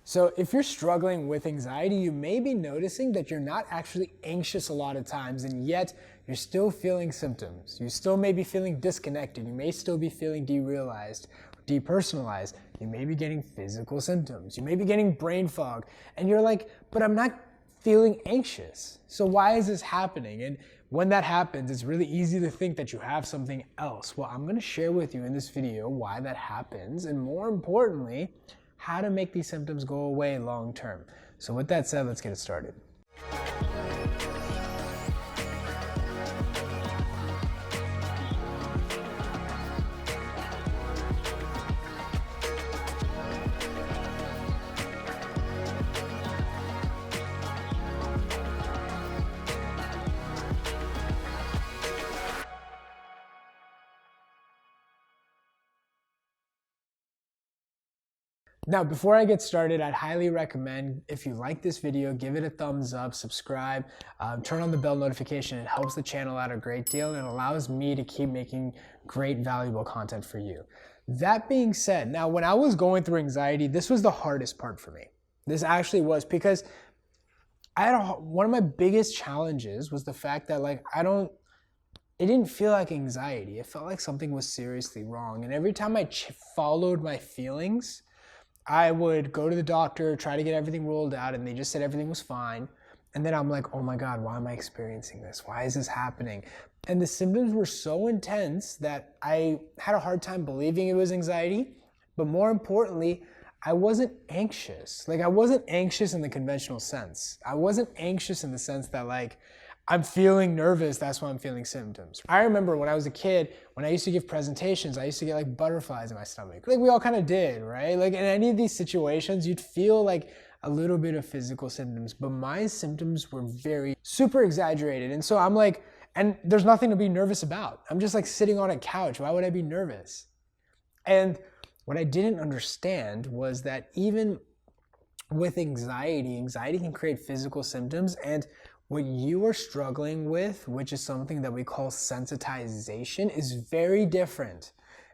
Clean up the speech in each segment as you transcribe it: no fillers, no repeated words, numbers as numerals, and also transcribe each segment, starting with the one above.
So if you're struggling with anxiety, you may be noticing that you're not actually anxious a lot of times, and yet you're still feeling symptoms. You still may be feeling disconnected. You may still be feeling derealized, depersonalized. You may be getting physical symptoms. You may be getting brain fog, and you're like, but I'm not feeling anxious. So why is this happening? And when that happens, it's really easy to think that you have something else. Well, I'm gonna share with you in this video why that happens, and more importantly, how to make these symptoms go away long term. So with that said, let's get it started. Now, before I get started, I'd highly recommend, if you like this video, give it a thumbs up, subscribe, turn on the bell notification. It helps the channel out a great deal and it allows me to keep making great, valuable content for you. That being said, now when I was going through anxiety, this was the hardest part for me. This actually was, because one of my biggest challenges was the fact that it didn't feel like anxiety. It felt like something was seriously wrong. And every time I followed my feelings, I would go to the doctor, try to get everything ruled out, and they just said everything was fine. And then I'm like, oh my God, why am I experiencing this? Why is this happening? And the symptoms were so intense that I had a hard time believing it was anxiety. But more importantly, I wasn't anxious. I wasn't anxious in the conventional sense. I wasn't anxious in the sense that I'm feeling nervous, that's why I'm feeling symptoms. I remember when I was a kid, when I used to give presentations, I used to get butterflies in my stomach. We all kind of did, right? In any of these situations, you'd feel a little bit of physical symptoms, but my symptoms were very super exaggerated. And so I'm and there's nothing to be nervous about. I'm just sitting on a couch. Why would I be nervous? And what I didn't understand was that even with anxiety can create physical symptoms, and what you are struggling with, which is something that we call sensitization, is very different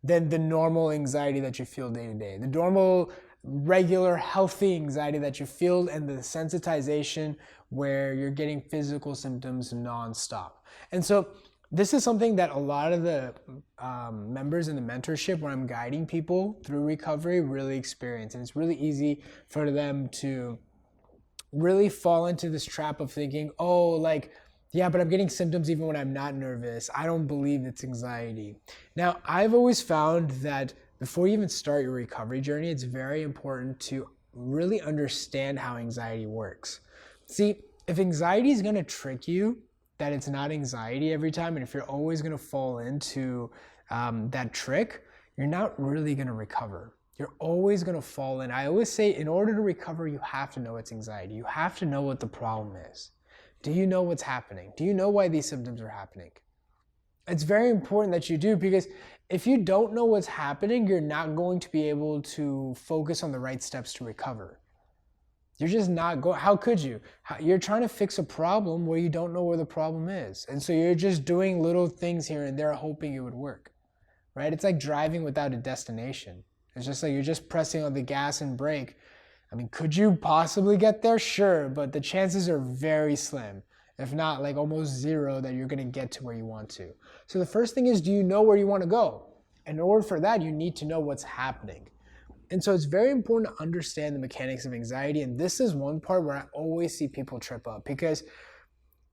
than the normal anxiety that you feel day to day. The normal, regular, healthy anxiety that you feel, and the sensitization where you're getting physical symptoms nonstop. And so this is something that a lot of the members in the mentorship, where I'm guiding people through recovery, really experience. And it's really easy for them to really fall into this trap of thinking, yeah, but I'm getting symptoms even when I'm not nervous. I don't believe it's anxiety. Now, I've always found that before you even start your recovery journey, it's very important to really understand how anxiety works. See, if anxiety is going to trick you that it's not anxiety every time, and if you're always going to fall into that trick, you're not really going to recover. You're always going to fall in. I always say, in order to recover, you have to know it's anxiety. You have to know what the problem is. Do you know what's happening? Do you know why these symptoms are happening? It's very important that you do, because if you don't know what's happening, you're not going to be able to focus on the right steps to recover. You're just not going, how could you? You're trying to fix a problem where you don't know where the problem is. And so you're just doing little things here and there, hoping it would work, right? It's like driving without a destination. It's just you're just pressing on the gas and brake. I mean, could you possibly get there? Sure, but the chances are very slim, if not almost zero, that you're going to get to where you want to. So the first thing is, do you know where you want to go? In order for that, you need to know what's happening. And so it's very important to understand the mechanics of anxiety. And this is one part where I always see people trip up, because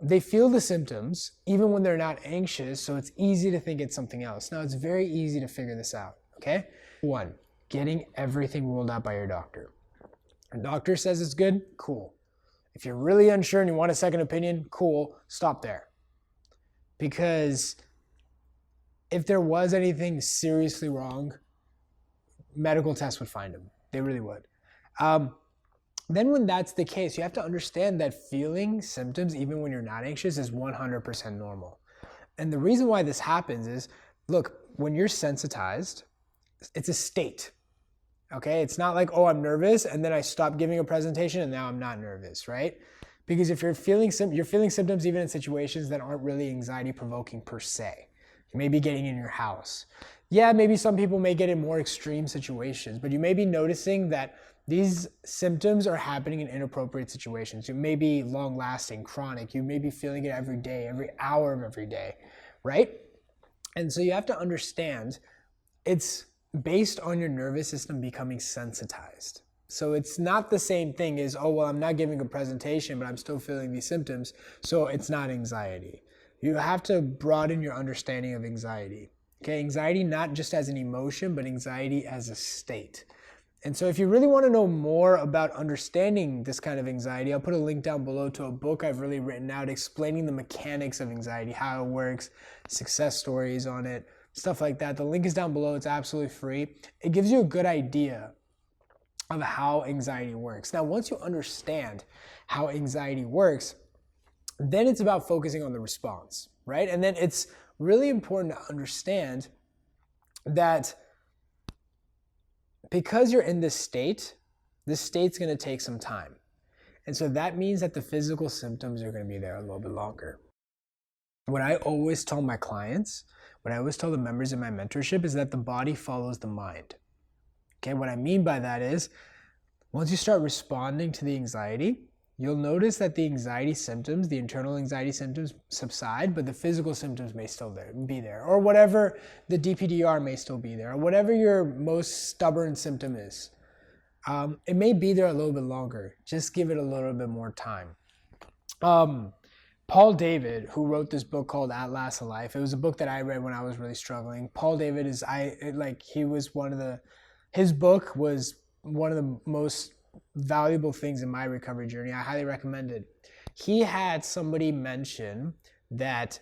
they feel the symptoms even when they're not anxious. So it's easy to think it's something else. Now, it's very easy to figure this out. Okay. 1, getting everything ruled out by your doctor. A doctor says it's good, cool. If you're really unsure and you want a second opinion, cool, stop there. Because if there was anything seriously wrong, medical tests would find them. They really would. Then when that's the case, you have to understand that feeling symptoms, even when you're not anxious, is 100% normal. And the reason why this happens is, look, when you're sensitized, it's a state. Okay, it's not oh, I'm nervous and then I stop giving a presentation and now I'm not nervous, right? Because if you're feeling symptoms even in situations that aren't really anxiety provoking per se, you may be getting in your house. Yeah, maybe some people may get in more extreme situations, but you may be noticing that These symptoms are happening in inappropriate situations. It may be long lasting, chronic. You may be feeling it every day, every hour of every day, right? And so you have to understand it's based on your nervous system becoming sensitized. So it's not the same thing as, oh, well, I'm not giving a presentation, but I'm still feeling these symptoms, so it's not anxiety. You have to broaden your understanding of anxiety. Okay, anxiety not just as an emotion, but anxiety as a state. And so if you really want to know more about understanding this kind of anxiety, I'll put a link down below to a book I've really written out explaining the mechanics of anxiety, how it works, success stories on it, stuff like that. The link is down below. It's absolutely free. It gives you a good idea of how anxiety works. Now, once you understand how anxiety works, then it's about focusing on the response, right? And then it's really important to understand that because you're in this state's going to take some time. And so that means that the physical symptoms are going to be there a little bit longer. What I always tell my clients, what I always tell the members in my mentorship is that the body follows the mind. Okay, what I mean by that is once you start responding to the anxiety, you'll notice that the anxiety symptoms, the internal anxiety symptoms subside, but the physical symptoms may still be there, or whatever the DPDR may still be there, or whatever your most stubborn symptom is. It may be there a little bit longer. Just give it a little bit more time. Paul David, who wrote this book called At Last Alive, it was a book that I read when I was really struggling. Paul David his book was one of the most valuable things in my recovery journey. I highly recommend it. He had somebody mention that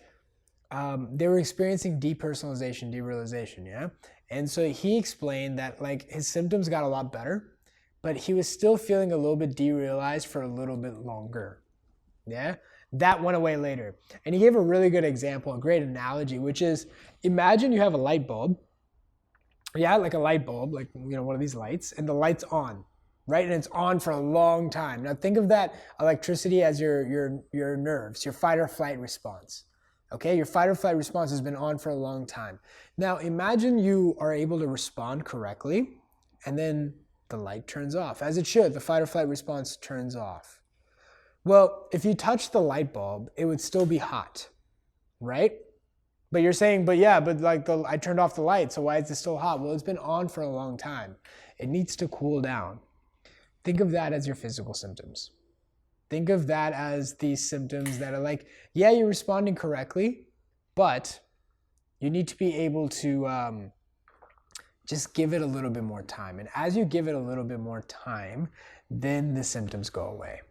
they were experiencing depersonalization, derealization, yeah? And so he explained that like his symptoms got a lot better, but he was still feeling a little bit derealized for a little bit longer, yeah? That went away later. And he gave a really good example, a great analogy, which is imagine you have a light bulb, yeah, like a light bulb, like, you know, one of these lights, and the light's on, right? And it's on for a long time. Now think of that electricity as your nerves, your fight or flight response. Okay, your fight or flight response has been on for a long time. Now imagine you are able to respond correctly, and then the light turns off, as it should. The fight or flight response turns off. Well, if you touch the light bulb, it would still be hot, right? But you're saying, I turned off the light, so why is it still hot? Well, it's been on for a long time. It needs to cool down. Think of that as your physical symptoms. Think of that as these symptoms that are like, yeah, you're responding correctly, but you need to be able to just give it a little bit more time. And as you give it a little bit more time, then the symptoms go away.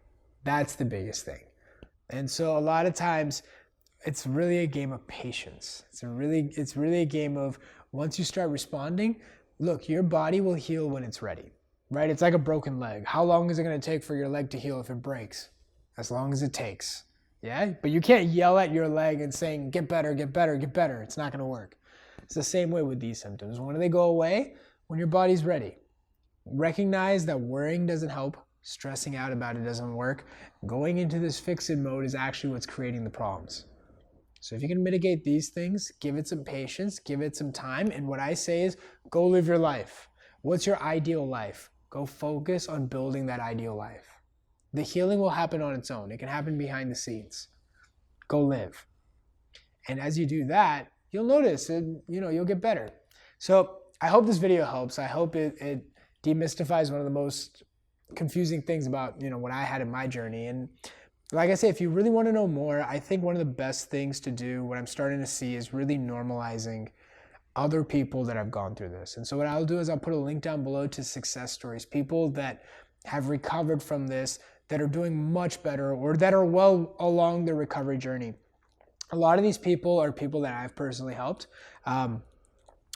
That's the biggest thing. And so a lot of times, it's really a game of patience. It's really a game of once you start responding, look, your body will heal when it's ready, right? It's like a broken leg. How long is it going to take for your leg to heal if it breaks? As long as it takes, yeah? But you can't yell at your leg and saying, get better, get better, get better. It's not going to work. It's the same way with these symptoms. When do they go away? When your body's ready. Recognize that worrying doesn't help. Stressing out about it doesn't work. Going into this fix-it mode is actually what's creating the problems. So if you can mitigate these things, give it some patience, give it some time. And what I say is go live your life. What's your ideal life? Go focus on building that ideal life. The healing will happen on its own. It can happen behind the scenes. Go live. And as you do that, you'll notice and you'll get better. So I hope this video helps. I hope it demystifies one of the most confusing things about what I had in my journey. And like I say, if you really want to know more, I think one of the best things to do, what I'm starting to see, is really normalizing other people that have gone through this. And so what I'll do is I'll put a link down below to success stories, people that have recovered from this, that are doing much better, or that are well along their recovery journey. A lot of these people are people that I've personally helped. A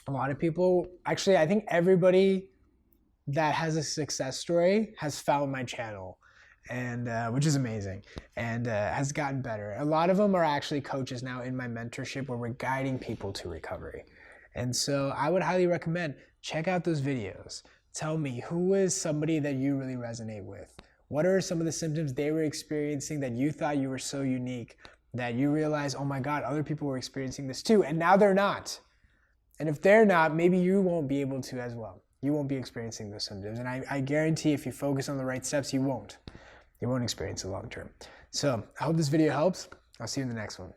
lot of people, actually, I think everybody that has a success story has found my channel. And which is amazing, and has gotten better. A lot of them are actually coaches now in my mentorship where we're guiding people to recovery. And so I would highly recommend, check out those videos. Tell me, who is somebody that you really resonate with? What are some of the symptoms they were experiencing that you thought you were so unique that you realize, oh my God, other people were experiencing this too, and now they're not. And if they're not, maybe you won't be able to as well. you won't be experiencing those symptoms. And I guarantee if you focus on the right steps, you won't experience it long term. So I hope this video helps. I'll see you in the next one.